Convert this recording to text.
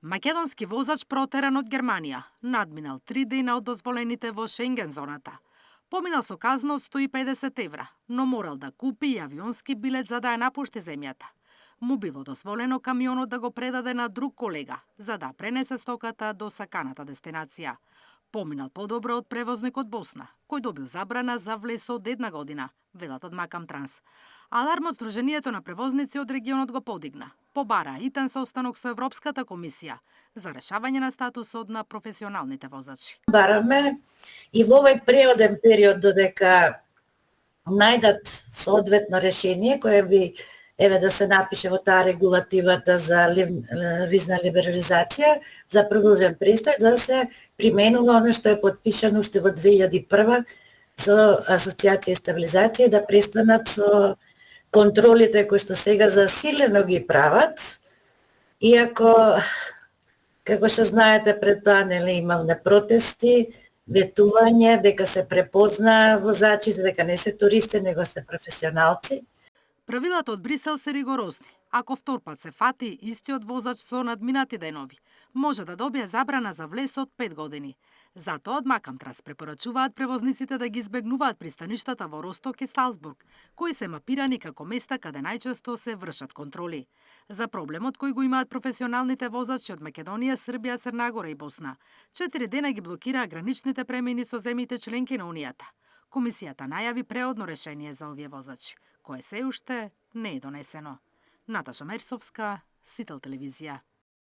Македонски возач протеран од Германија, надминал 3 дена од дозволените во Шенген зоната. Поминал со казна од 150 евра, но морал да купи и авионски билет за да ја напушти земјата. Му било дозволено камионот да го предаде на друг колега, за да пренесе стоката до саканата дестинација. Поминал подобро од превозник од Босна, кој добил забрана за влез од 1 година, велат од Макам Транс. Алармот Сдруженијето на превозници од регионот го подигна. Побара итен состанок со Европската комисија за решавање на статусот на професионалните возачи. Бараме и во овој преоден период додека најдат соодветно решение кое би да се напише во таа регулативата за визна либерализација за продолжен престој, да се применува оно што е потпишано уште во 2001 со Асоциација и стабилизација, да престанат со контролите кои што сега засилено ги прават, иако, како што знаете, пред тоа имавме протести, ветување, дека се препозна возачите, дека не се туристи, него се професионалци. Правилата од Брисел се ригорозни. Ако втор пат се фати истиот возач со надминати денови, може да добие забрана за влез од 5 години. Затоа од Макам Транс препорачуваат превозниците да ги избегнуваат пристаништата во Росток и Салцбург, кои се мапирани како места каде најчесто се вршат контроли. За проблемот кој го имаат професионалните возачи од Македонија, Србија, Црна Гора и Босна, 4 дена ги блокираа граничните премини со земјите членки на Унијата. Комисијата најави преодно решение за овие возачи, кое се уште не е донесено. Наташа Мерсовска, Сител телевизија.